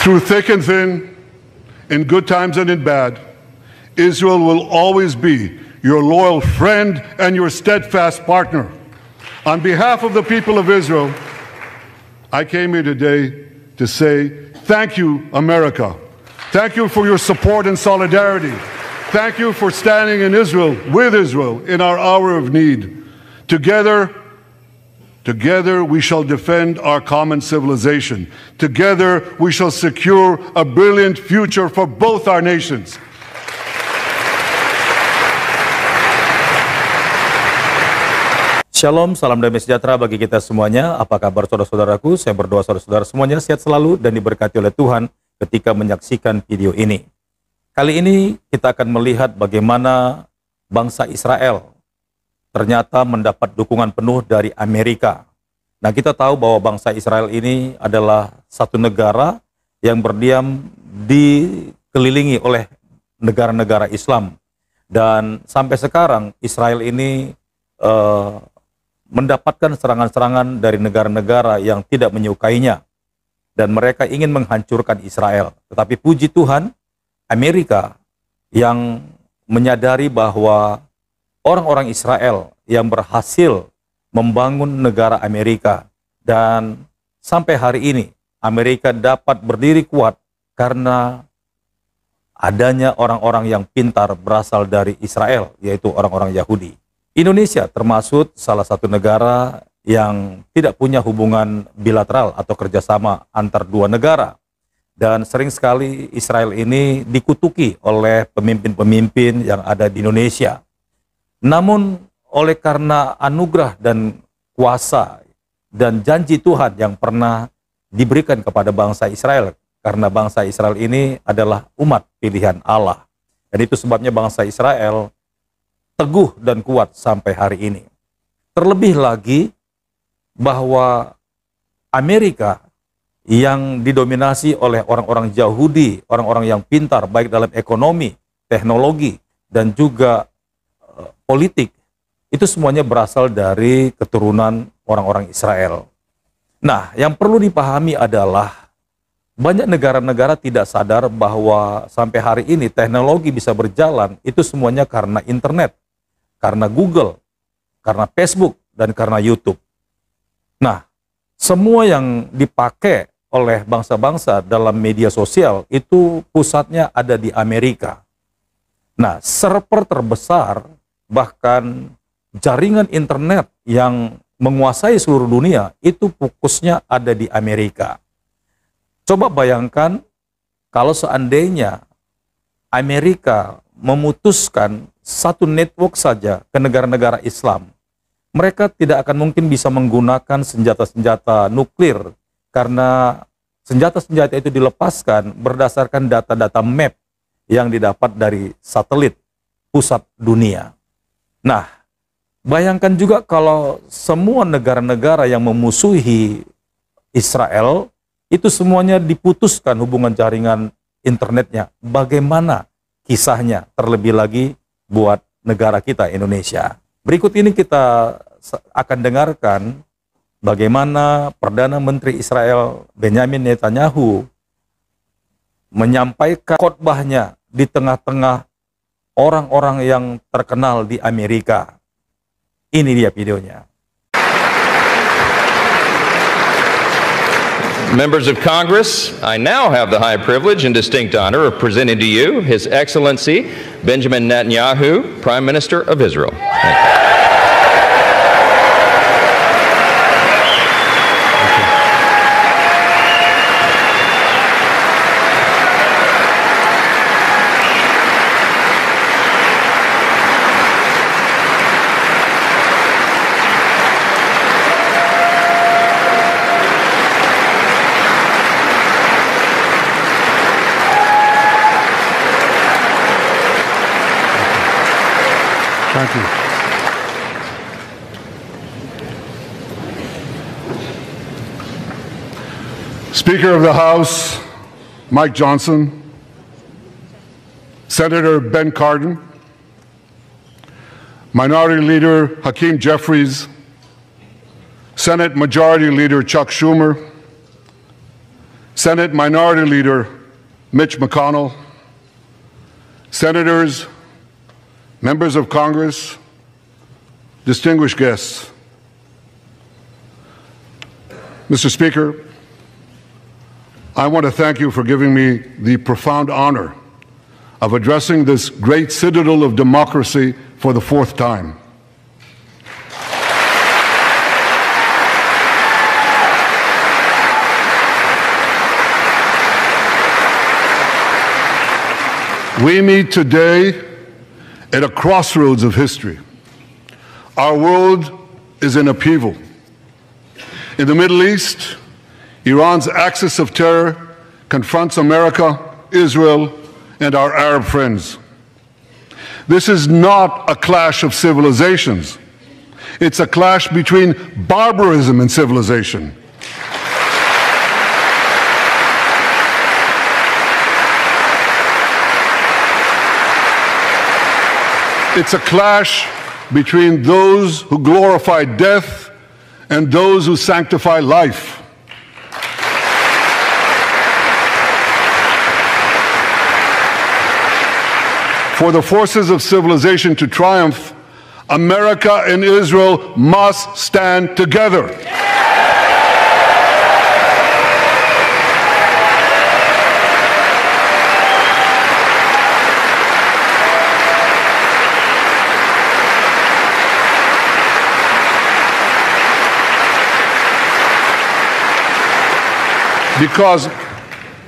Through thick and thin, in good times and in bad, Israel will always be your loyal friend and your steadfast partner. On behalf of the people of Israel, I came here today to say thank you, America. Thank you for your support and solidarity. Thank you for standing in Israel, with Israel, in our hour of need. Together we shall defend our common civilization. Together we shall secure a brilliant future for both our nations. Shalom, salam damai sejahtera bagi kita semuanya. Apa kabar saudara-saudaraku? Saya berdoa saudara-saudara semuanya sehat selalu dan diberkati oleh Tuhan ketika menyaksikan video ini. Kali ini kita akan melihat bagaimana bangsa Israel ternyata mendapat dukungan penuh dari Amerika. Nah, kita tahu bahwa bangsa Israel ini adalah satu negara yang berdiam dikelilingi oleh negara-negara Islam. Dan sampai sekarang Israel ini mendapatkan serangan-serangan dari negara-negara yang tidak menyukainya. Dan mereka ingin menghancurkan Israel. Tetapi puji Tuhan, Amerika yang menyadari bahwa orang-orang Israel yang berhasil membangun negara Amerika. Dan sampai hari ini, Amerika dapat berdiri kuat karena adanya orang-orang yang pintar berasal dari Israel, yaitu orang-orang Yahudi. Indonesia termasuk salah satu negara yang tidak punya hubungan bilateral atau kerjasama antar dua negara. Dan sering sekali Israel ini dikutuki oleh pemimpin-pemimpin yang ada di Indonesia. Namun oleh karena anugerah dan kuasa dan janji Tuhan yang pernah diberikan kepada bangsa Israel, karena bangsa Israel ini adalah umat pilihan Allah. Dan itu sebabnya bangsa Israel teguh dan kuat sampai hari ini. Terlebih lagi bahwa Amerika yang didominasi oleh orang-orang Yahudi, orang-orang yang pintar baik dalam ekonomi, teknologi, dan juga politik, itu semuanya berasal dari keturunan orang-orang Israel. Nah, yang perlu dipahami adalah banyak negara-negara tidak sadar bahwa sampai hari ini teknologi bisa berjalan, itu semuanya karena internet, karena Google, karena Facebook, dan karena YouTube. Nah, semua yang dipakai oleh bangsa-bangsa dalam media sosial itu pusatnya ada di Amerika. Nah, server terbesar, bahkan jaringan internet yang menguasai seluruh dunia, itu fokusnya ada di Amerika. Coba bayangkan kalau seandainya Amerika memutuskan satu network saja ke negara-negara Islam, mereka tidak akan mungkin bisa menggunakan senjata-senjata nuklir karena senjata-senjata itu dilepaskan berdasarkan data-data map yang didapat dari satelit pusat dunia. Nah, bayangkan juga kalau semua negara-negara yang memusuhi Israel itu semuanya diputuskan hubungan jaringan internetnya. Bagaimana kisahnya terlebih lagi buat negara kita Indonesia? Berikut ini kita akan dengarkan bagaimana Perdana Menteri Israel Benjamin Netanyahu menyampaikan khotbahnya di tengah-tengah orang-orang yang terkenal di Amerika. Ini dia videonya. Members of Congress, I now have the high privilege and distinct honor of presenting to you His Excellency Benjamin Netanyahu, Prime Minister of Israel. Thank you. Thank you. Speaker of the House, Mike Johnson, Senator Ben Cardin, Minority Leader Hakeem Jeffries, Senate Majority Leader Chuck Schumer, Senate Minority Leader Mitch McConnell, senators, members of Congress, distinguished guests. Mr. Speaker, I want to thank you for giving me the profound honor of addressing this great citadel of democracy for the fourth time. We meet today at a crossroads of history. Our world is in upheaval. In the Middle East, Iran's axis of terror confronts America, Israel, and our Arab friends. This is not a clash of civilizations. It's a clash between barbarism and civilization. It's a clash between those who glorify death and those who sanctify life. For the forces of civilization to triumph, America and Israel must stand together.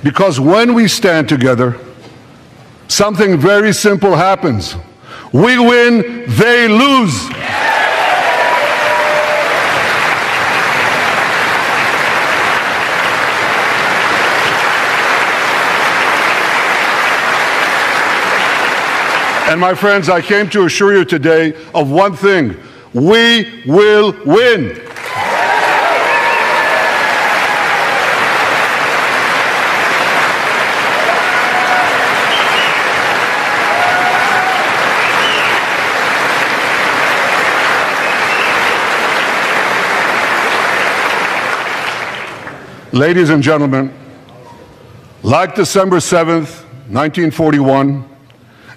Because when we stand together, something very simple happens. We win, they lose. And my friends, I came to assure you today of one thing: we will win. Ladies and gentlemen, like December 7th, 1941,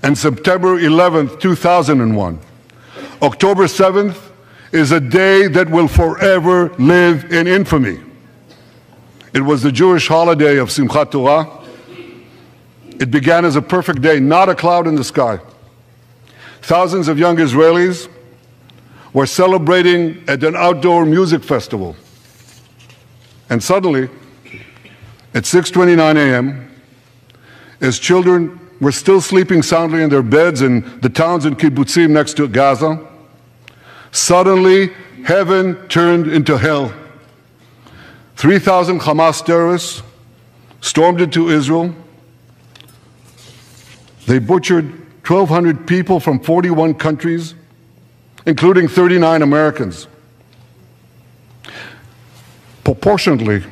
and September 11th, 2001, October 7th is a day that will forever live in infamy. It was the Jewish holiday of Simchat Torah. It began as a perfect day, not a cloud in the sky. Thousands of young Israelis were celebrating at an outdoor music festival. And suddenly, at 6:29 a.m., as children were still sleeping soundly in their beds in the towns and kibbutzim next to Gaza, suddenly heaven turned into hell. 3,000 Hamas terrorists stormed into Israel. They butchered 1,200 people from 41 countries, including 39 Americans. Proportionately,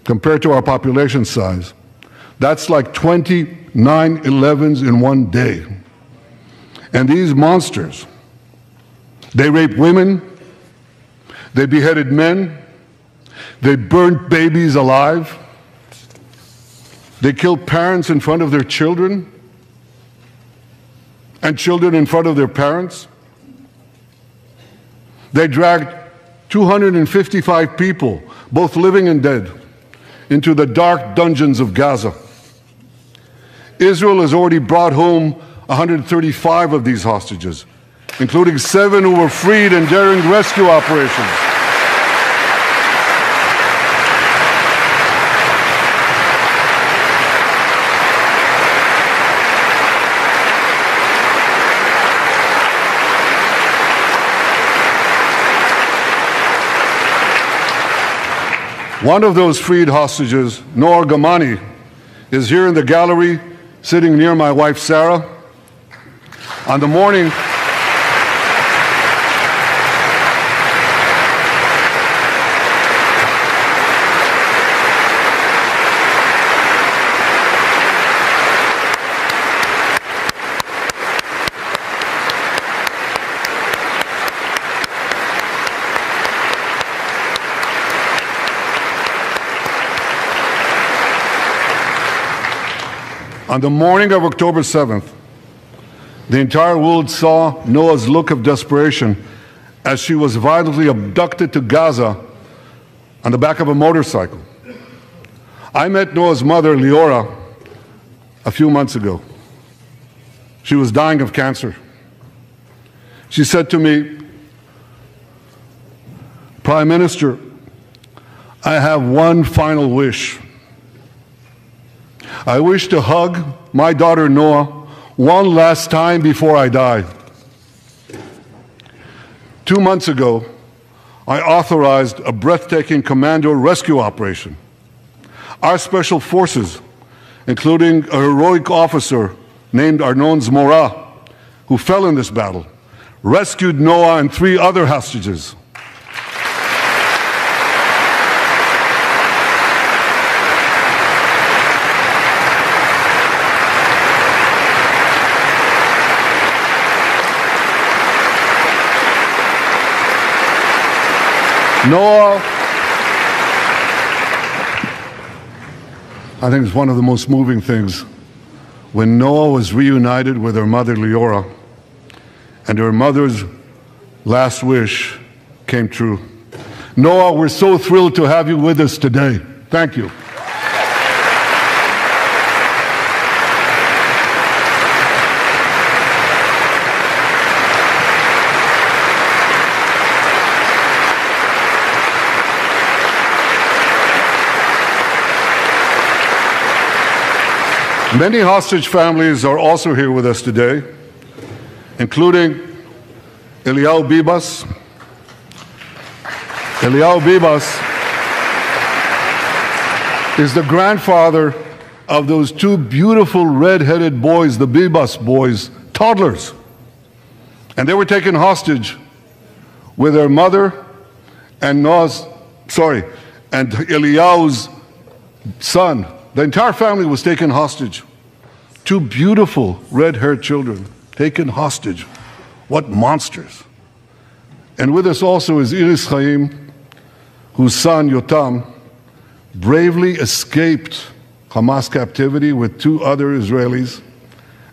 compared to our population size, that's like 20 9/11s in one day. And these monsters, they raped women, they beheaded men, they burned babies alive, they killed parents in front of their children, and children in front of their parents. They dragged 255 people, both living and dead, into the dark dungeons of Gaza. Israel has already brought home 135 of these hostages, including 7 who were freed in daring rescue operations. One of those freed hostages, Noor Gamani, is here in the gallery, sitting near my wife Sarah. On the morning On the morning of October 7th, the entire world saw Noah's look of desperation as she was violently abducted to Gaza on the back of a motorcycle. I met Noah's mother, Leora, a few months ago. She was dying of cancer. She said to me, "Prime Minister, I have one final wish. I wish to hug my daughter Noah one last time before I die." 2 months ago, I authorized a breathtaking commando rescue operation. Our special forces, including a heroic officer named Arnonz Mora, who fell in this battle, rescued Noah and 3 other hostages. Noah, I think it's one of the most moving things. When Noah was reunited with her mother Leora, and her mother's last wish came true. Noah, we're so thrilled to have you with us today. Thank you. Many hostage families are also here with us today, including Eliyahu Bibas. Eliyahu Bibas is the grandfather of those 2 beautiful red-headed boys, the Bibas boys, toddlers. And they were taken hostage with their mother and and Eliyahu's son. The entire family was taken hostage. 2 beautiful red-haired children taken hostage. What monsters. And with us also is Iris Chaim, whose son Yotam bravely escaped Hamas captivity with 2 other Israelis,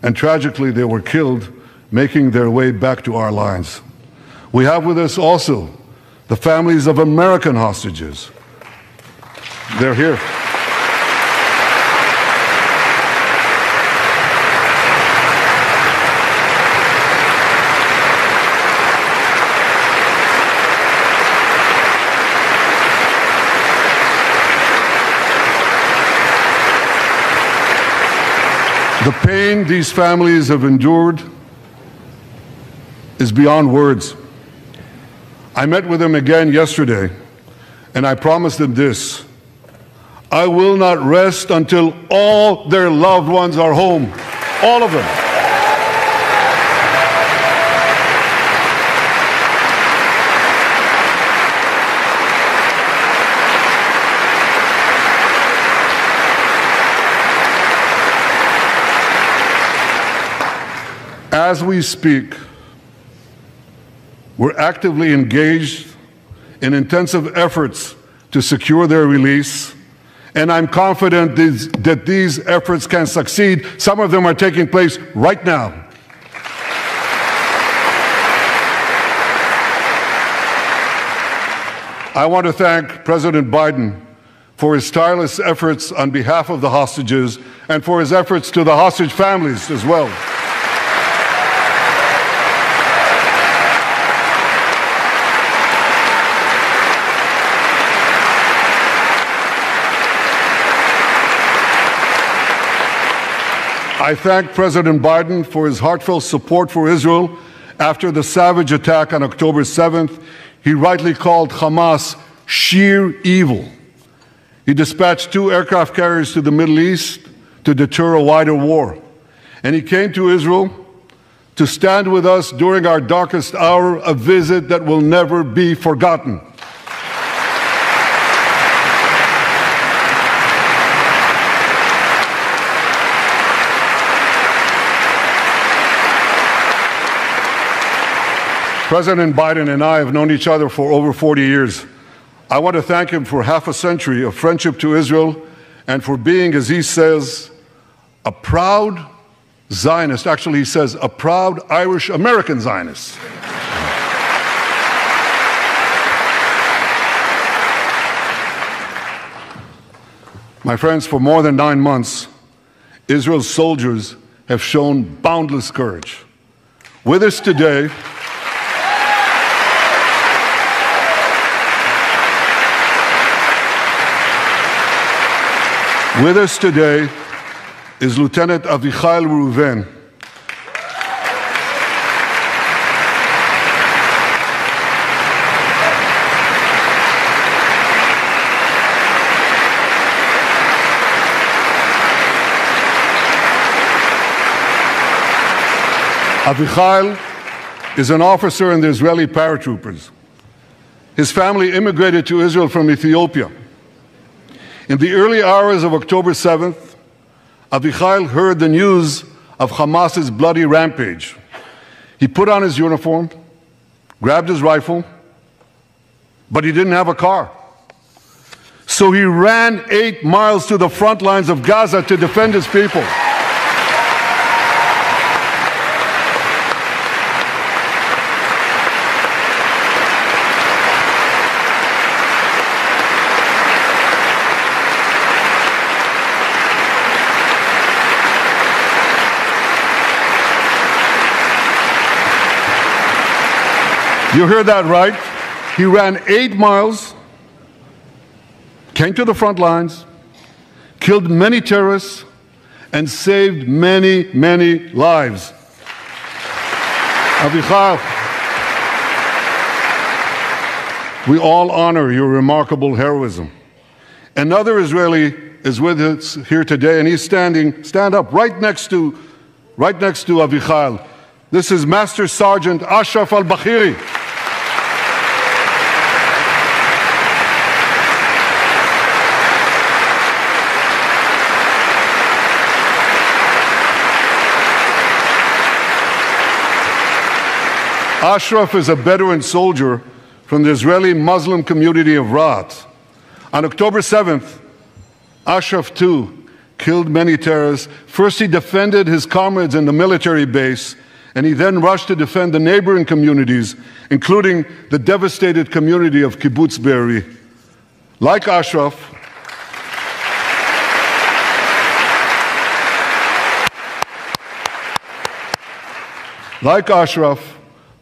and tragically they were killed making their way back to our lines. We have with us also the families of American hostages. They're here. The pain these families have endured is beyond words. I met with them again yesterday, and I promised them this: I will not rest until all their loved ones are home, all of them. As we speak, we're actively engaged in intensive efforts to secure their release, and I'm confident that these efforts can succeed. Some of them are taking place right now. I want to thank President Biden for his tireless efforts on behalf of the hostages and for his efforts to the hostage families as well. I thank President Biden for his heartfelt support for Israel after the savage attack on October 7th. He rightly called Hamas sheer evil. He dispatched 2 aircraft carriers to the Middle East to deter a wider war. And he came to Israel to stand with us during our darkest hour, a visit that will never be forgotten. President Biden and I have known each other for over 40 years. I want to thank him for half a century of friendship to Israel and for being, as he says, a proud Zionist. Actually, he says a proud Irish-American Zionist. My friends, for more than 9 months, Israel's soldiers have shown boundless courage. With us today, is Lieutenant Avichai Reuven. Avichai is an officer in the Israeli paratroopers. His family immigrated to Israel from Ethiopia. In the early hours of October 7th, Avichai heard the news of Hamas's bloody rampage. He put on his uniform, grabbed his rifle, but he didn't have a car. So he ran 8 miles to the front lines of Gaza to defend his people. You heard that right. He ran 8 miles, came to the front lines, killed many terrorists, and saved many, many lives. Avichai, we all honor your remarkable heroism. Another Israeli is with us here today, and he's stand up right next to Avichai. This is Master Sergeant Isr4el. Ashraf is a Bedouin soldier from the Israeli Muslim community of Raat. On October 7th, Ashraf too killed many terrorists. First he defended his comrades in the military base, and he then rushed to defend the neighboring communities, including the devastated community of Kibbutz Be'eri. Like Ashraf,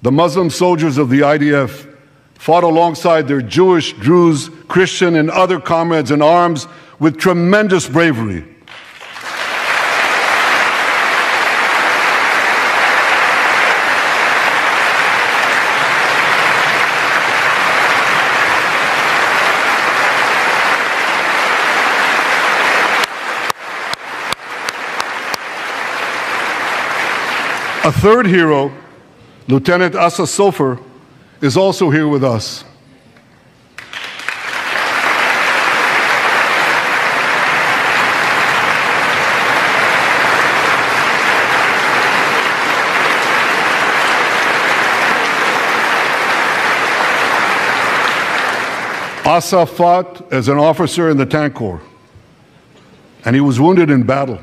the Muslim soldiers of the IDF fought alongside their Jewish, Druze, Christian, and other comrades in arms with tremendous bravery. A third hero, Lieutenant Asa Sofer, is also here with us. Asa fought as an officer in the Tank Corps, and he was wounded in battle.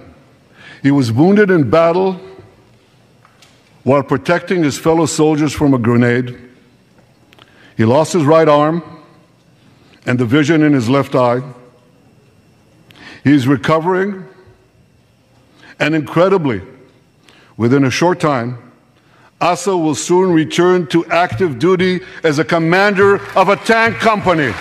He was wounded in battle while protecting his fellow soldiers from a grenade. He lost his right arm and the vision in his left eye. He's recovering, and incredibly, within a short time, Asa will soon return to active duty as a commander of a tank company.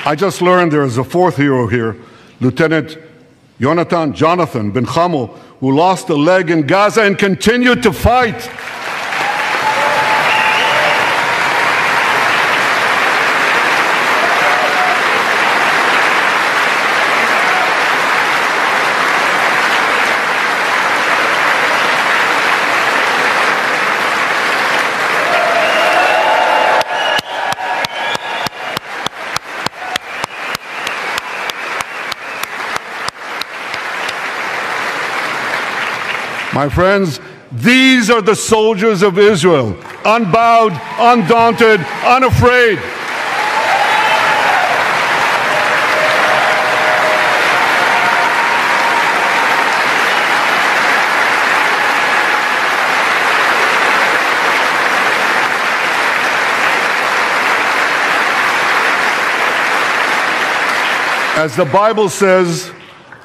I just learned there is a fourth hero here, Lieutenant Jonathan Ben Chamel, who lost a leg in Gaza and continued to fight. My friends, these are the soldiers of Israel, unbowed, undaunted, unafraid. As the Bible says,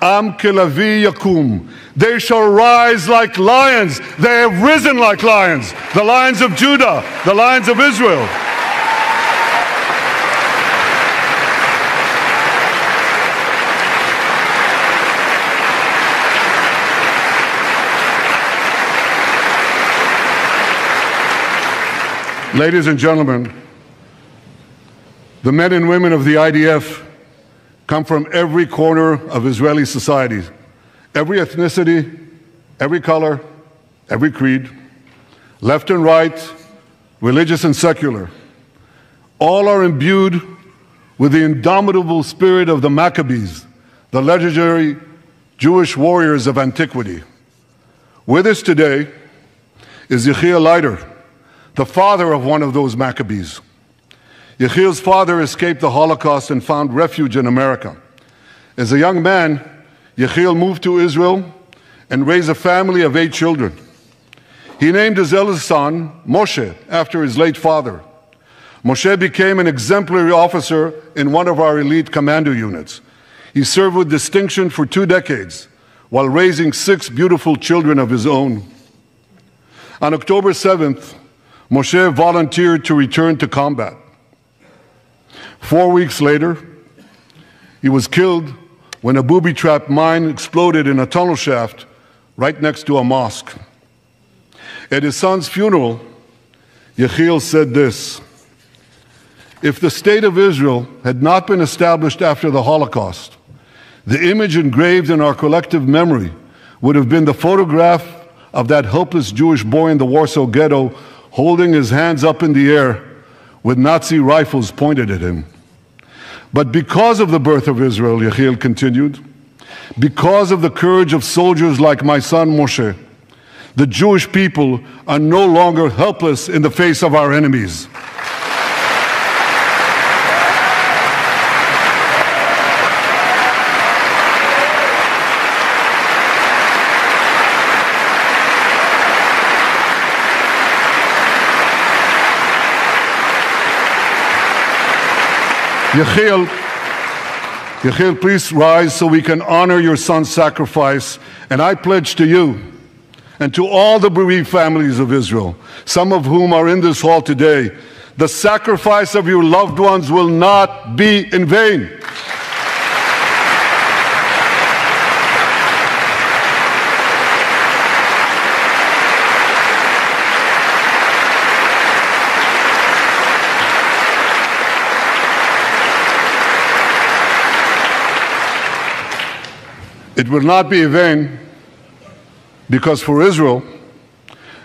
Am kelavi yakum. They shall rise like lions. They have risen like lions. The lions of Judah, the lions of Israel. Ladies and gentlemen, the men and women of the IDF come from every corner of Israeli society, every ethnicity, every color, every creed, left and right, religious and secular. All are imbued with the indomitable spirit of the Maccabees, the legendary Jewish warriors of antiquity. With us today is Geger, the father of one of those Maccabees. Yechiel's father escaped the Holocaust and found refuge in America. As a young man, Yechiel moved to Israel and raised a family of 8 children. He named his eldest son, Moshe, after his late father. Moshe became an exemplary officer in one of our elite commando units. He served with distinction for 2 decades while raising 6 beautiful children of his own. On October 7th, Moshe volunteered to return to combat. 4 weeks later, he was killed when a booby-trapped mine exploded in a tunnel shaft right next to a mosque. At his son's funeral, Yechiel said this: "If the state of Israel had not been established after the Holocaust, the image engraved in our collective memory would have been the photograph of that helpless Jewish boy in the Warsaw Ghetto holding his hands up in the air with Nazi rifles pointed at him. But because of the birth of Israel," Yechiel continued, "because of the courage of soldiers like my son Moshe, the Jewish people are no longer helpless in the face of our enemies." Yechiel, please rise so we can honor your son's sacrifice. And I pledge to you and to all the bereaved families of Israel, some of whom are in this hall today, the sacrifice of your loved ones will not be in vain. It will not be in vain because for Israel,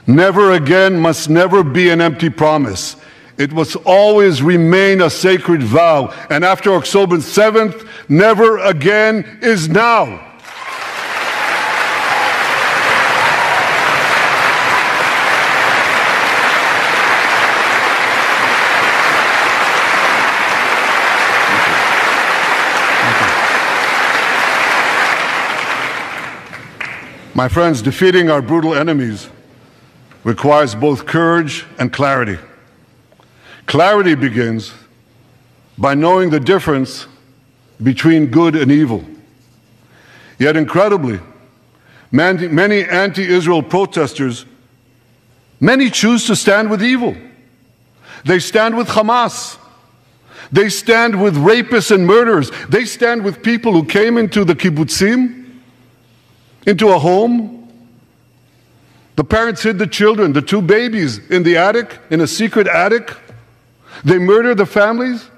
never again must never be an empty promise. It must always remain a sacred vow. And after October 7th, never again is now. My friends, defeating our brutal enemies requires both courage and clarity. Clarity begins by knowing the difference between good and evil. Yet incredibly, many anti-Israel protesters, many choose to stand with evil. They stand with Hamas. They stand with rapists and murderers. They stand with people who came into the kibbutzim, into a home. The parents hid the children, the 2 babies, in the attic, in a secret attic. They murdered the families,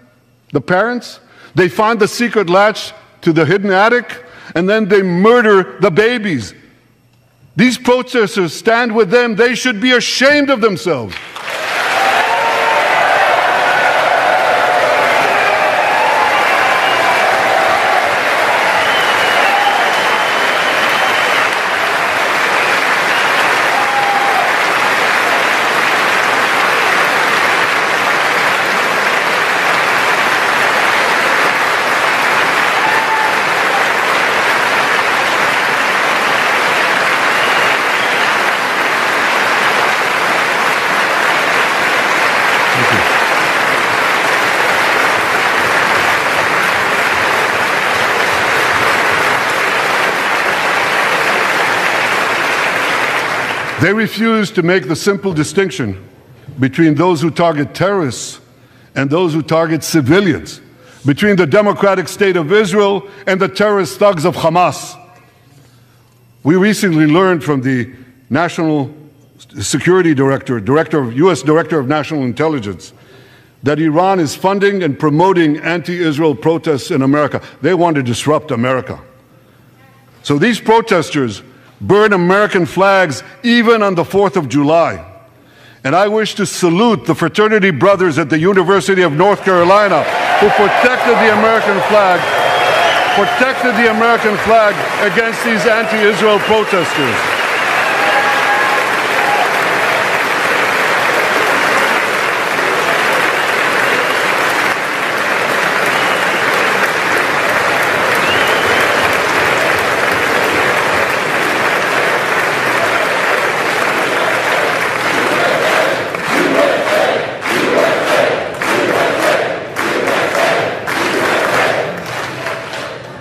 the parents. They find the secret latch to the hidden attic, and then they murder the babies. These protesters stand with them. They should be ashamed of themselves. They refuse to make the simple distinction between those who target terrorists and those who target civilians, between the democratic state of Israel and the terrorist thugs of Hamas. We recently learned from the National Security Director, U.S. Director of National Intelligence, that Iran is funding and promoting anti-Israel protests in America. They want to disrupt America. So these protesters burn American flags even on the 4th of July. And I wish to salute the fraternity brothers at the University of North Carolina who protected the American flag against these anti-Israel protesters.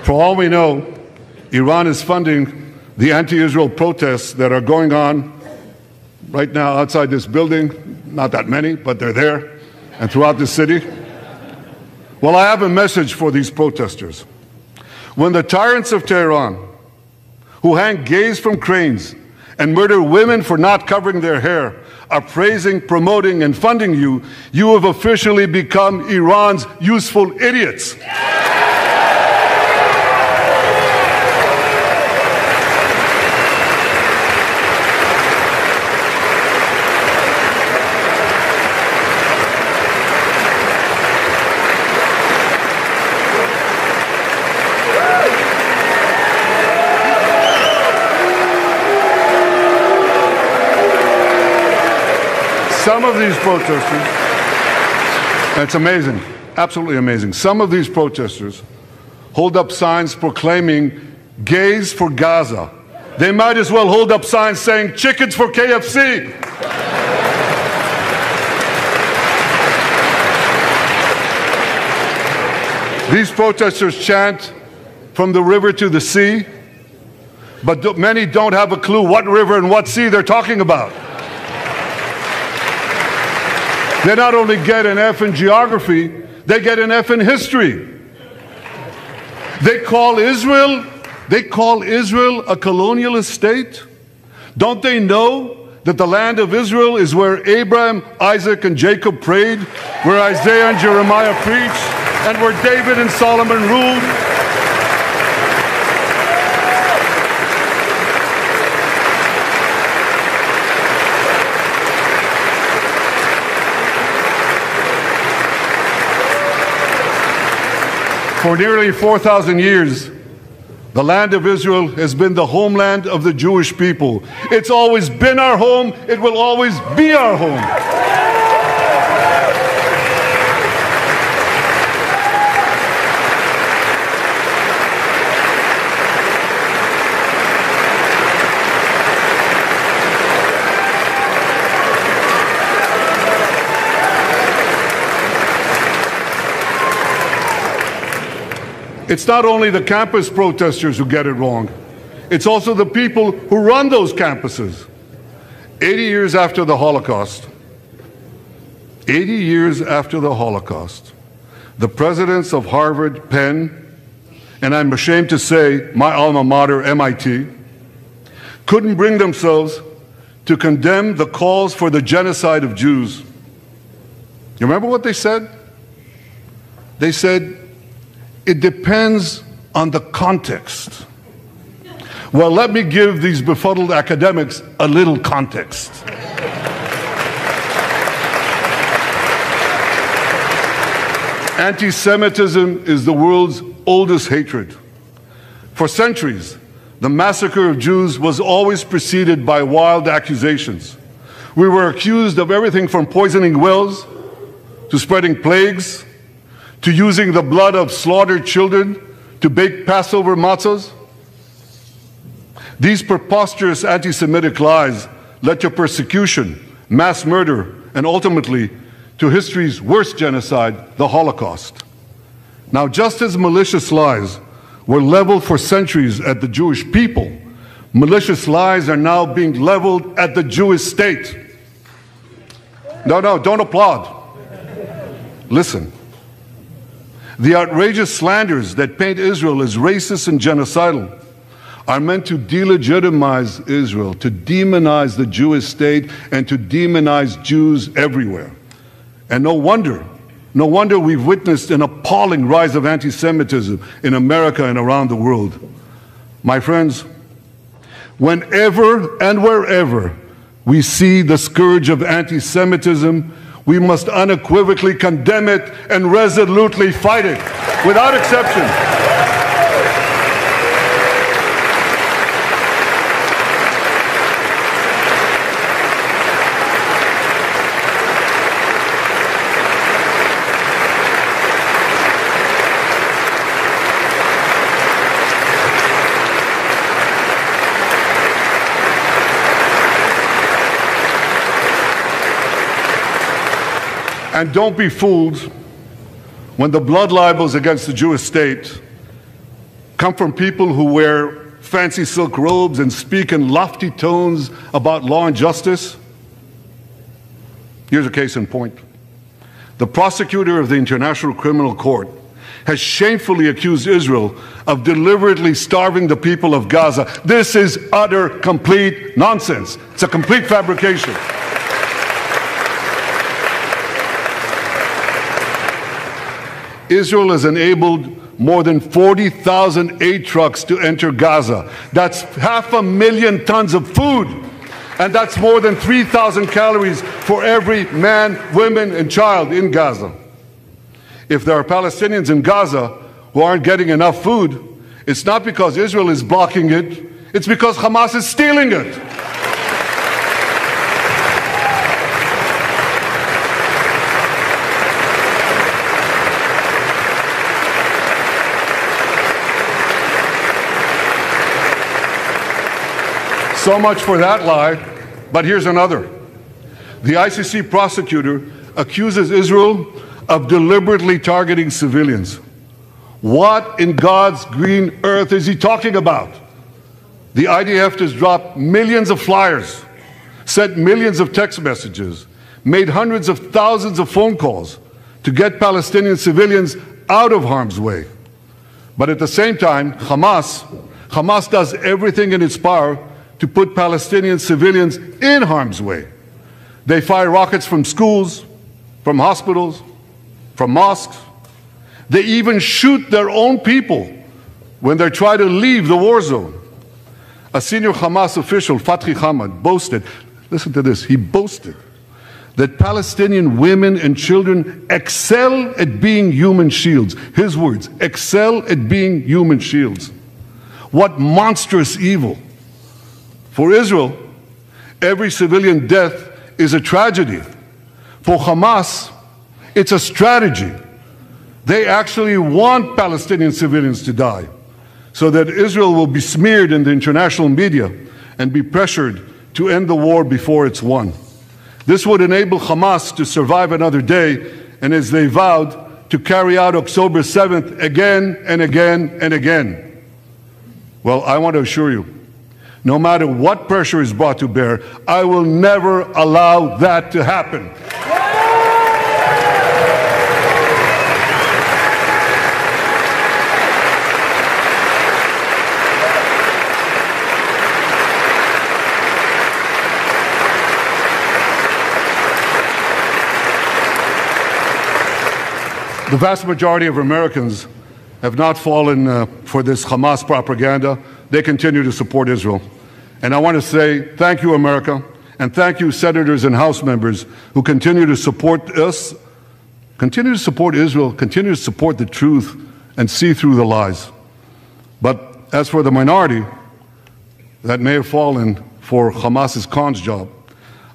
For all we know, Iran is funding the anti-Israel protests that are going on right now outside this building. Not that many, but they're there, and throughout the city. Well, I have a message for these protesters. When the tyrants of Tehran, who hang gays from cranes and murder women for not covering their hair, are praising, promoting, and funding you, you have officially become Iran's useful idiots. Some of these protesters, it's amazing, absolutely amazing. Some of these protesters hold up signs proclaiming gays for Gaza. They might as well hold up signs saying chickens for KFC. These protesters chant from the river to the sea, but many don't have a clue what river and what sea they're talking about. They not only get an F in geography, they get an F in history. They call Israel a colonialist state. Don't they know that the land of Israel is where Abraham, Isaac, and Jacob prayed, where Isaiah and Jeremiah preached, and where David and Solomon ruled? For nearly 4,000 years, the land of Israel has been the homeland of the Jewish people. It's always been our home. It will always be our home. It's not only the campus protesters who get it wrong. It's also the people who run those campuses. 80 years after the Holocaust, the presidents of Harvard, Penn, and I'm ashamed to say my alma mater, MIT, couldn't bring themselves to condemn the calls for the genocide of Jews. You remember what they said? They said, it depends on the context. Well, let me give these befuddled academics a little context. Anti-Semitism is the world's oldest hatred. For centuries, the massacre of Jews was always preceded by wild accusations. We were accused of everything from poisoning wells to spreading plagues, to using the blood of slaughtered children to bake Passover matzahs. These preposterous anti-Semitic lies led to persecution, mass murder, and ultimately to history's worst genocide, the Holocaust. Now, just as malicious lies were leveled for centuries at the Jewish people, Malicious lies are now being leveled at the Jewish state. No, don't applaud. Listen. The outrageous slanders that paint Israel as racist and genocidal are meant to delegitimize Israel, to demonize the Jewish state, and to demonize Jews everywhere. And no wonder we've witnessed an appalling rise of anti-Semitism in America and around the world. My friends, whenever and wherever we see the scourge of anti-Semitism, we must unequivocally condemn it and resolutely fight it, without exception. And don't be fooled when the blood libels against the Jewish state come from people who wear fancy silk robes and speak in lofty tones about law and justice. Here's a case in point. The prosecutor of the International Criminal Court has shamefully accused Israel of deliberately starving the people of Gaza. This is utter, complete nonsense. It's a complete fabrication. Israel has enabled more than 40,000 aid trucks to enter Gaza. That's 500,000 tons of food. And that's more than 3,000 calories for every man, woman, and child in Gaza. If there are Palestinians in Gaza who aren't getting enough food, it's not because Israel is blocking it, it's because Hamas is stealing it. So much for that lie, but here's another. The ICC prosecutor accuses Israel of deliberately targeting civilians. What in God's green earth is he talking about? The IDF has dropped millions of flyers, sent millions of text messages, made hundreds of thousands of phone calls to get Palestinian civilians out of harm's way. But at the same time, Hamas does everything in its power to put Palestinian civilians in harm's way. They fire rockets from schools, from hospitals, from mosques. They even shoot their own people when they try to leave the war zone. A senior Hamas official, Fatri Hamad, boasted, listen to this, he boasted that Palestinian women and children excel at being human shields. His words, excel at being human shields. What monstrous evil. For Israel, every civilian death is a tragedy. For Hamas, it's a strategy. They actually want Palestinian civilians to die so that Israel will be smeared in the international media and be pressured to end the war before it's won. This would enable Hamas to survive another day, and as they vowed, to carry out October 7th again and again and again. Well, I want to assure you, no matter what pressure is brought to bear, I will never allow that to happen. The vast majority of Americans have not fallen for this Hamas propaganda. They continue to support Israel. And I want to say thank you, America, and thank you, senators and House members who continue to support us, continue to support Israel, continue to support the truth, and see through the lies. But as for the minority that may have fallen for Hamas's con's job,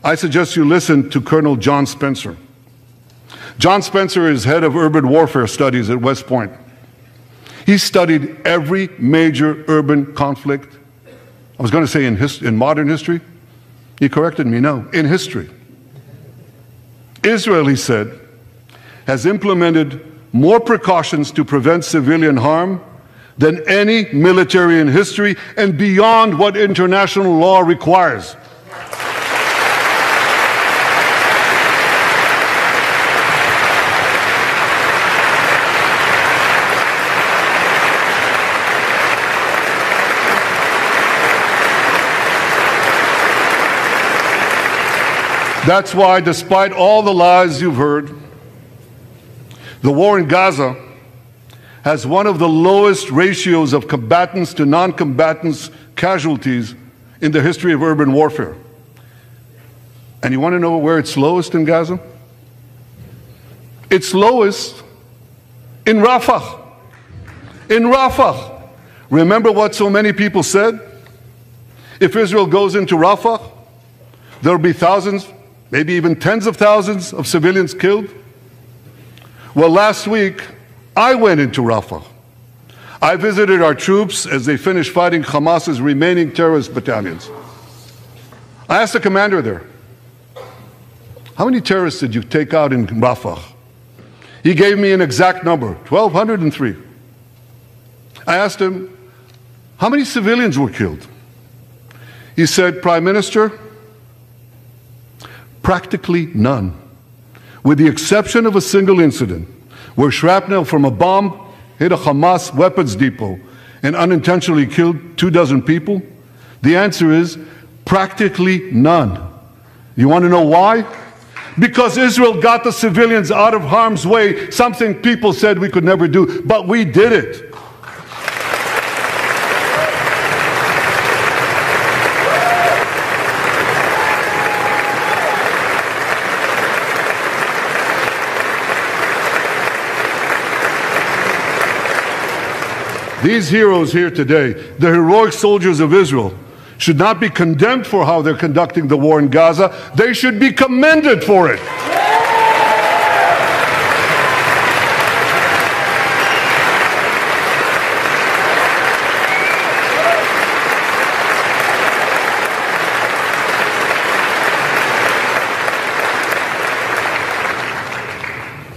I suggest you listen to Colonel John Spencer. John Spencer is head of urban warfare studies at West Point. He studied every major urban conflict. I was going to say in modern history. He corrected me, no, in history. Israel, he said, has implemented more precautions to prevent civilian harm than any military in history and beyond what international law requires. That's why, despite all the lies you've heard, the war in Gaza has one of the lowest ratios of combatants to non-combatants casualties in the history of urban warfare. And you want to know where it's lowest in Gaza? It's lowest in Rafah. In Rafah. Remember what so many people said? If Israel goes into Rafah, there'll be thousands, maybe even tens of thousands of civilians killed. Well, last week, I went into Rafah. I visited our troops as they finished fighting Hamas's remaining terrorist battalions. I asked the commander there, how many terrorists did you take out in Rafah? He gave me an exact number, 1,203. I asked him, how many civilians were killed? He said, Prime Minister, practically none, with the exception of a single incident where shrapnel from a bomb hit a Hamas weapons depot and unintentionally killed 24 people. The answer is practically none. You want to know why? Because Israel got the civilians out of harm's way, something people said we could never do, but we did it. These heroes here today, the heroic soldiers of Israel, should not be condemned for how they're conducting the war in Gaza. They should be commended for it.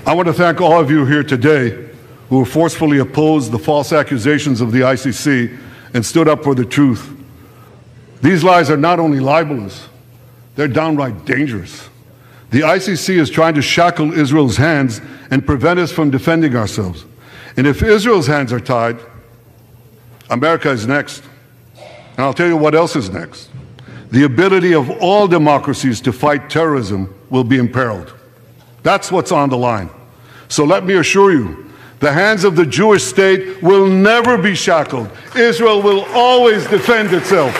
I want to thank all of you here today who forcefully opposed the false accusations of the ICC and stood up for the truth. These lies are not only libelous, they're downright dangerous. The ICC is trying to shackle Israel's hands and prevent us from defending ourselves. And if Israel's hands are tied, America is next. And I'll tell you what else is next. The ability of all democracies to fight terrorism will be imperiled. That's what's on the line. So let me assure you, the hands of the Jewish state will never be shackled. Israel will always defend itself.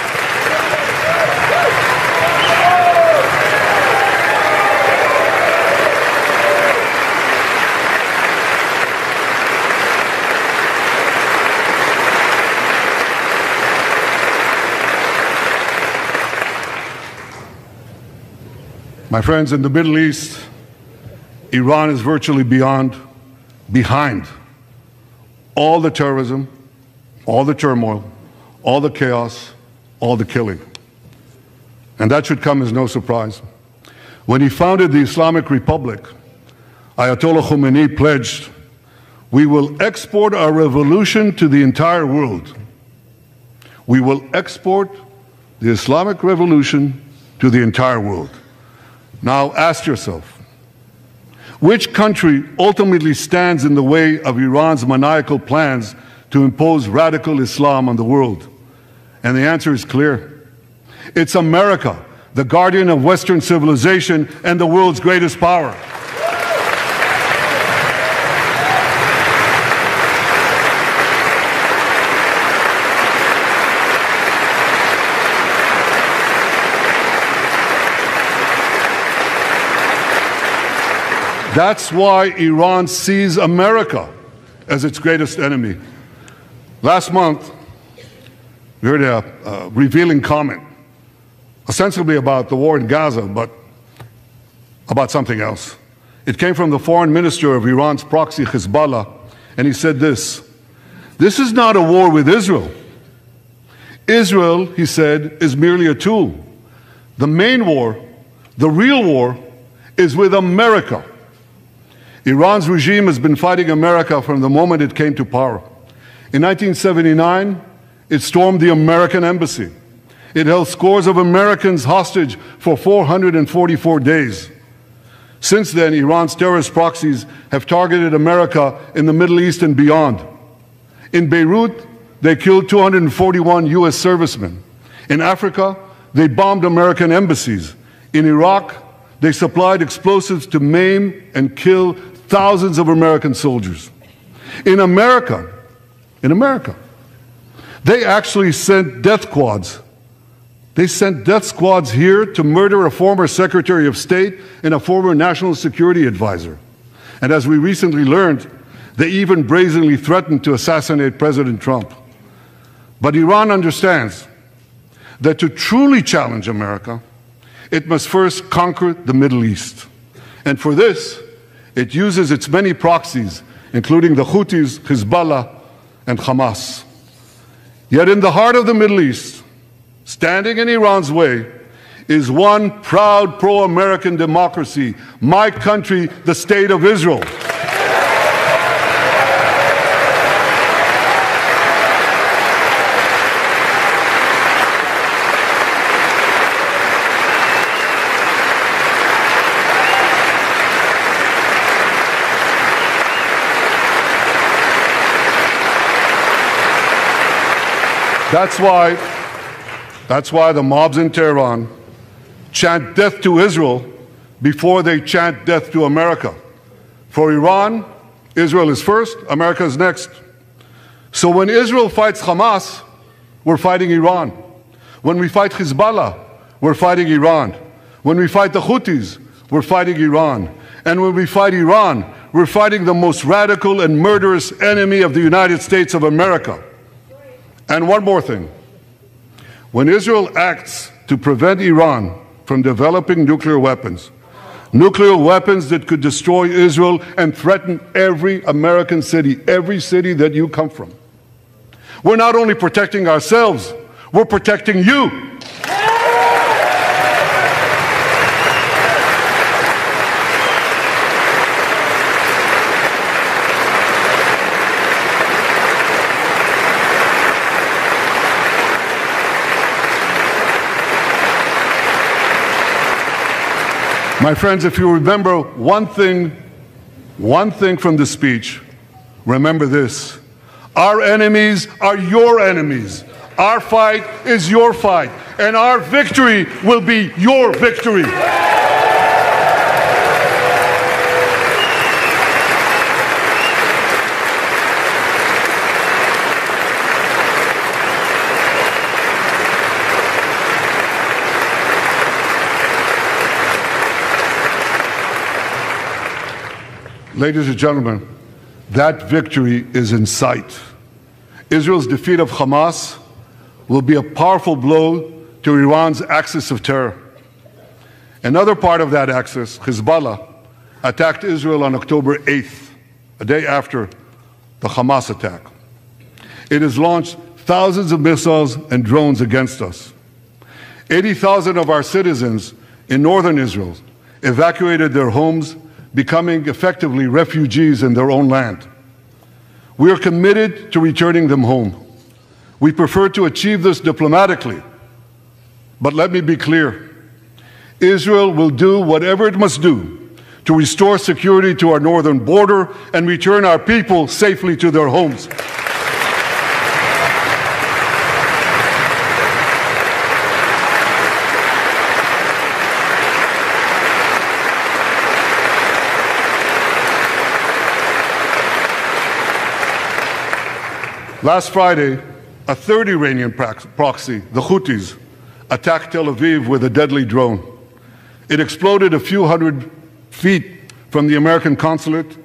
My friends, in the Middle East, Iran is virtually behind all the terrorism, all the turmoil, all the chaos, all the killing. And that should come as no surprise. When he founded the Islamic Republic, Ayatollah Khomeini pledged, "We will export our revolution to the entire world." We will export the Islamic revolution to the entire world. Now ask yourself, which country ultimately stands in the way of Iran's maniacal plans to impose radical Islam on the world? And the answer is clear. It's America, the guardian of Western civilization and the world's greatest power. That's why Iran sees America as its greatest enemy. Last month, we heard a revealing comment, ostensibly about the war in Gaza, but about something else. It came from the foreign minister of Iran's proxy, Hezbollah, and he said this: "This is not a war with Israel. Israel," he said, "is merely a tool. The main war, the real war, is with America. Iran's regime has been fighting America from the moment it came to power. In 1979, it stormed the American embassy. It held scores of Americans hostage for 444 days. Since then, Iran's terrorist proxies have targeted America in the Middle East and beyond. In Beirut, they killed 241 U.S. servicemen. In Africa, they bombed American embassies. In Iraq, they supplied explosives to maim and kill thousands of American soldiers. In America, they actually sent death squads. They sent death squads here to murder a former Secretary of State and a former National Security Advisor. And as we recently learned, they even brazenly threatened to assassinate President Trump. But Iran understands that to truly challenge America, it must first conquer the Middle East. And for this, it uses its many proxies, including the Houthis, Hezbollah, and Hamas. Yet in the heart of the Middle East, standing in Iran's way, is one proud pro-American democracy, my country, the State of Israel. That's why the mobs in Tehran chant death to Israel before they chant death to America. For Iran, Israel is first, America is next. So when Israel fights Hamas, we're fighting Iran. When we fight Hezbollah, we're fighting Iran. When we fight the Houthis, we're fighting Iran. And when we fight Iran, we're fighting the most radical and murderous enemy of the United States of America. And one more thing. When Israel acts to prevent Iran from developing nuclear weapons that could destroy Israel and threaten every American city, every city that you come from, we're not only protecting ourselves, we're protecting you. My friends, if you remember one thing from the speech, remember this. Our enemies are your enemies. Our fight is your fight. And our victory will be your victory. Ladies and gentlemen, that victory is in sight. Israel's defeat of Hamas will be a powerful blow to Iran's axis of terror. Another part of that axis, Hezbollah, attacked Israel on October 8th, a day after the Hamas attack. It has launched thousands of missiles and drones against us. 80,000 of our citizens in northern Israel evacuated their homes, becoming effectively refugees in their own land. We are committed to returning them home. We prefer to achieve this diplomatically. But let me be clear. Israel will do whatever it must do to restore security to our northern border and return our people safely to their homes. Last Friday, a third Iranian proxy, the Houthis, attacked Tel Aviv with a deadly drone. It exploded a few hundred feet from the American consulate,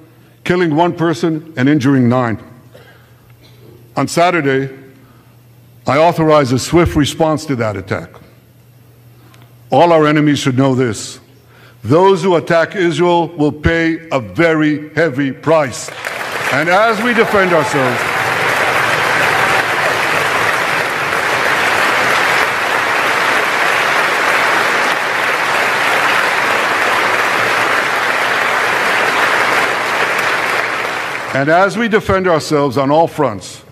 killing one person and injuring 9. On Saturday, I authorized a swift response to that attack. All our enemies should know this. Those who attack Israel will pay a very heavy price. And as we defend ourselves, on all fronts,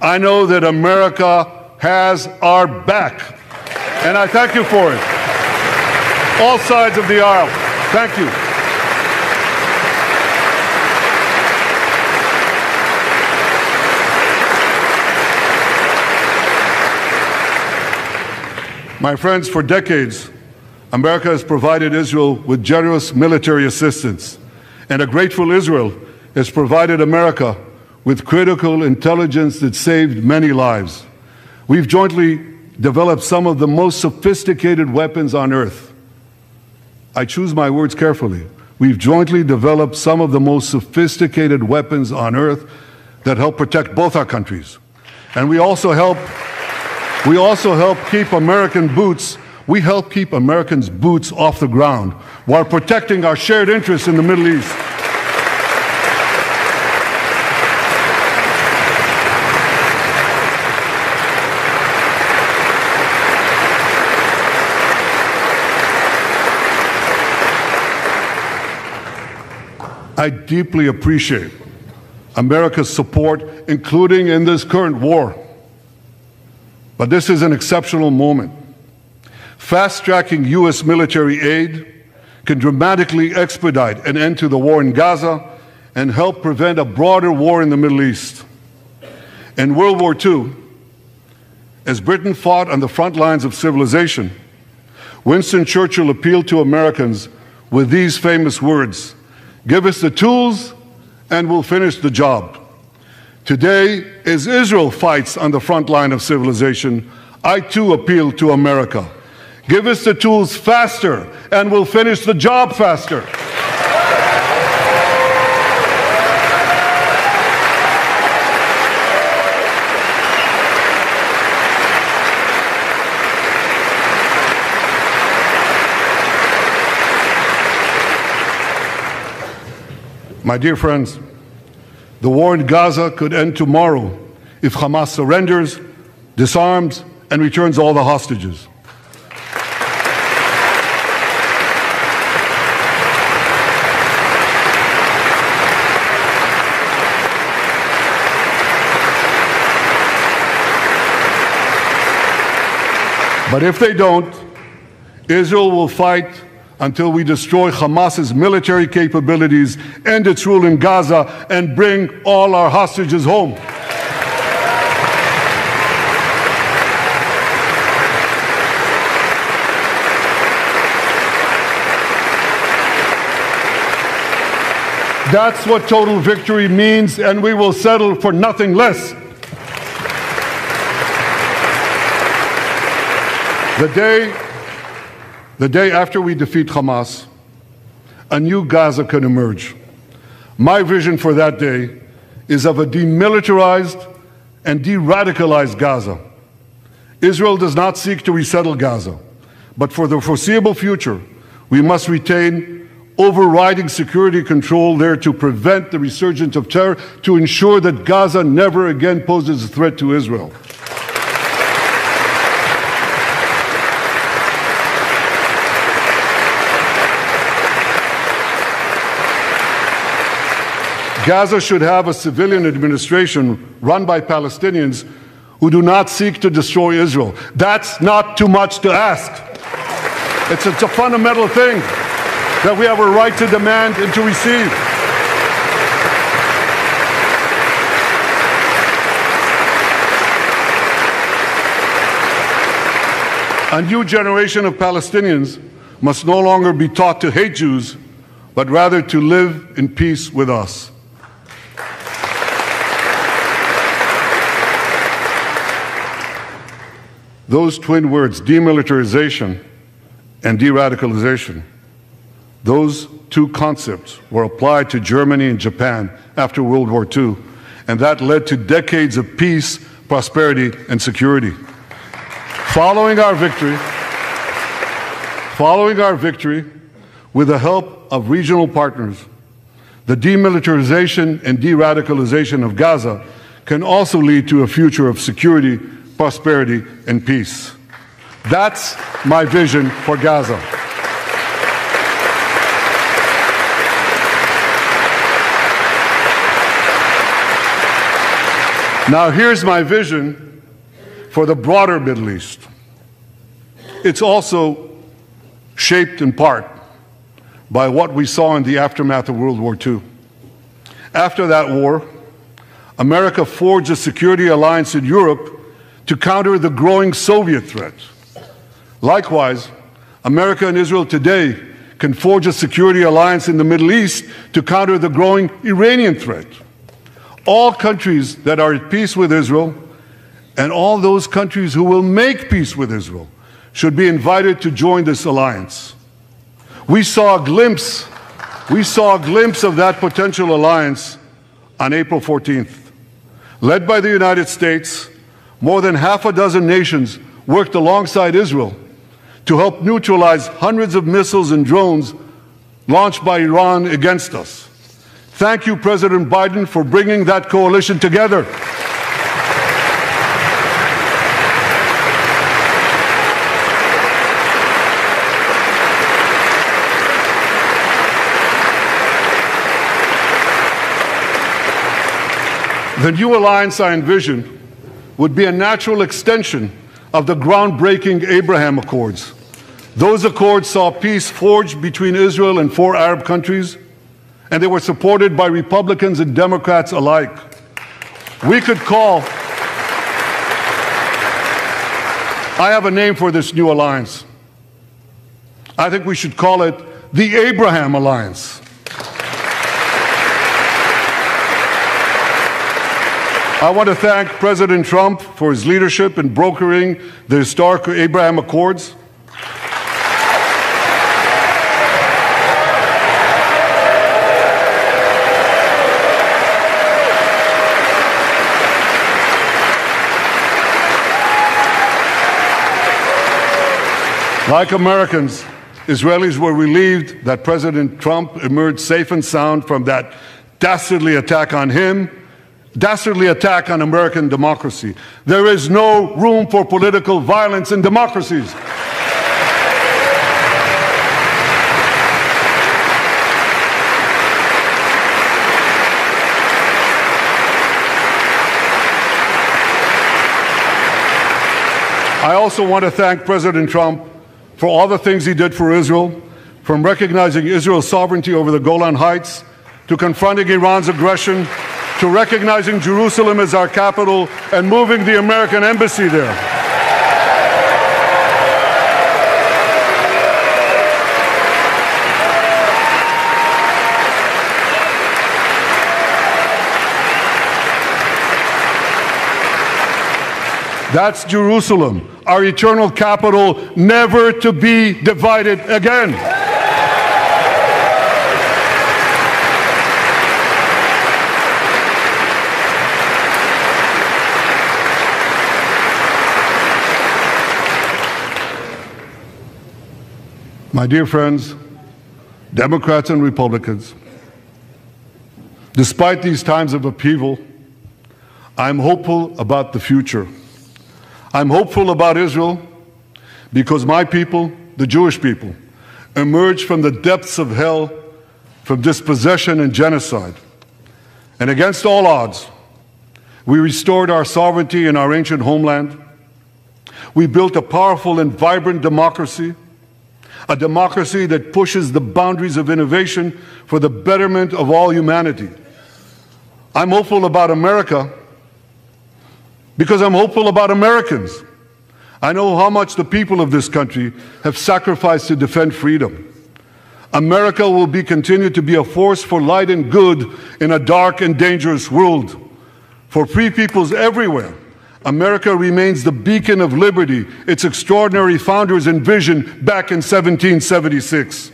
I know that America has our back, and I thank you for it. All sides of the aisle, thank you. My friends, for decades, America has provided Israel with generous military assistance, and a grateful Israel has provided America with critical intelligence that saved many lives. We've jointly developed some of the most sophisticated weapons on earth. I choose my words carefully. We've jointly developed some of the most sophisticated weapons on earth that help protect both our countries. And we also help keep American boots, we help keep Americans' boots off the ground while protecting our shared interests in the Middle East. I deeply appreciate America's support, including in this current war. But this is an exceptional moment. Fast-tracking U.S. military aid can dramatically expedite an end to the war in Gaza and help prevent a broader war in the Middle East. In World War II, as Britain fought on the front lines of civilization, Winston Churchill appealed to Americans with these famous words: "Give us the tools and we'll finish the job." Today, as Israel fights on the front line of civilization, I too appeal to America. Give us the tools faster and we'll finish the job faster. My dear friends, the war in Gaza could end tomorrow if Hamas surrenders, disarms, and returns all the hostages. But if they don't, Israel will fight until we destroy Hamas's military capabilities, end its rule in Gaza, and bring all our hostages home. That's what total victory means, and we will settle for nothing less. The day after we defeat Hamas, a new Gaza can emerge. My vision for that day is of a demilitarized and de-radicalized Gaza. Israel does not seek to resettle Gaza, but for the foreseeable future, we must retain overriding security control there to prevent the resurgence of terror, to ensure that Gaza never again poses a threat to Israel. Gaza should have a civilian administration run by Palestinians who do not seek to destroy Israel. That's not too much to ask. It's a fundamental thing that we have a right to demand and to receive. A new generation of Palestinians must no longer be taught to hate Jews, but rather to live in peace with us. Those twin words, demilitarization and de-radicalization, those two concepts were applied to Germany and Japan after World War II, and that led to decades of peace, prosperity, and security. Following our victory, with the help of regional partners, the demilitarization and de-radicalization of Gaza can also lead to a future of security, prosperity, and peace. That's my vision for Gaza. Now, here's my vision for the broader Middle East. It's also shaped in part by what we saw in the aftermath of World War II. After that war, America forged a security alliance in Europe to counter the growing Soviet threat. Likewise, America and Israel today can forge a security alliance in the Middle East to counter the growing Iranian threat. All countries that are at peace with Israel and all those countries who will make peace with Israel should be invited to join this alliance. We saw a glimpse of that potential alliance on April 14th. Led by the United States, more than half a dozen nations worked alongside Israel to help neutralize hundreds of missiles and drones launched by Iran against us. Thank you, President Biden, for bringing that coalition together. The new alliance I envision would be a natural extension of the groundbreaking Abraham Accords. Those accords saw peace forged between Israel and 4 Arab countries, and they were supported by Republicans and Democrats alike. We could call, I have a name for this new alliance. I think we should call it the Abraham Alliance. I want to thank President Trump for his leadership in brokering the historic Abraham Accords. Like Americans, Israelis were relieved that President Trump emerged safe and sound from that dastardly attack on him, dastardly attack on American democracy. There is no room for political violence in democracies. I also want to thank President Trump for all the things he did for Israel, from recognizing Israel's sovereignty over the Golan Heights, to confronting Iran's aggression, to recognizing Jerusalem as our capital and moving the American embassy there. That's Jerusalem, our eternal capital, never to be divided again. My dear friends, Democrats and Republicans, despite these times of upheaval, I'm hopeful about the future. I'm hopeful about Israel because my people, the Jewish people, emerged from the depths of hell, from dispossession and genocide. And against all odds, we restored our sovereignty in our ancient homeland. We built a powerful and vibrant democracy, a democracy that pushes the boundaries of innovation for the betterment of all humanity. I'm hopeful about America because I'm hopeful about Americans. I know how much the people of this country have sacrificed to defend freedom. America will continue to be a force for light and good in a dark and dangerous world. For free peoples everywhere, America remains the beacon of liberty its extraordinary founders envisioned back in 1776.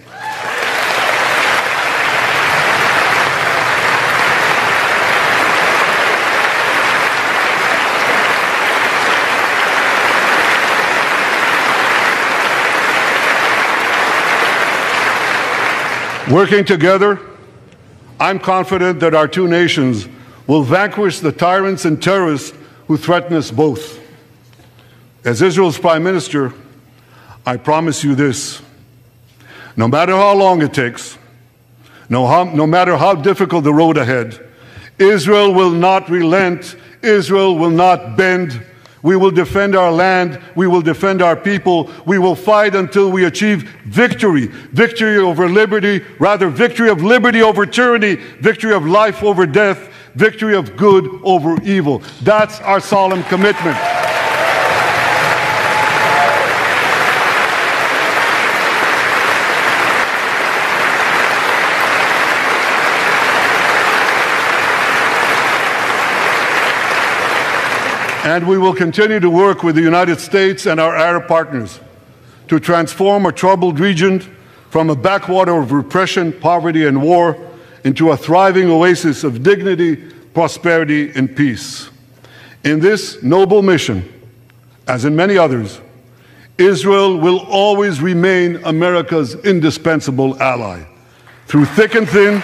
Working together, I'm confident that our two nations will vanquish the tyrants and terrorists who threaten us both. As Israel's Prime Minister, I promise you this: no matter how long it takes, no matter how difficult the road ahead, Israel will not relent Israel will not bend. We will defend our land. We will defend our people. We will fight until we achieve victory. Victory over liberty, rather victory of liberty over tyranny, victory of life over death, victory of good over evil. That's our solemn commitment. And we will continue to work with the United States and our Arab partners to transform a troubled region from a backwater of repression, poverty, and war into a thriving oasis of dignity, prosperity, and peace. In this noble mission, as in many others, Israel will always remain America's indispensable ally. Through thick and thin,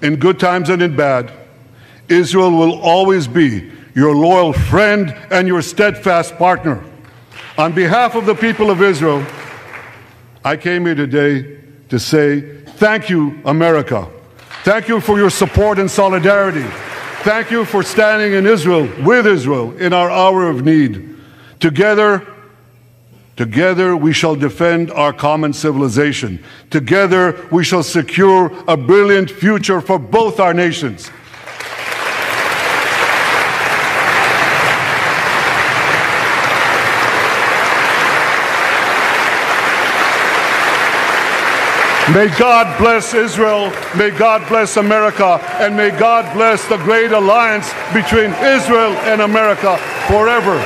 in good times and in bad, Israel will always be your loyal friend and your steadfast partner. On behalf of the people of Israel, I came here today to say, thank you, America. Thank you for your support and solidarity. Thank you for standing in Israel, with Israel, in our hour of need. Together we shall defend our common civilization. Together we shall secure a brilliant future for both our nations. May God bless Israel, may God bless America, and may God bless the great alliance between Israel and America forever.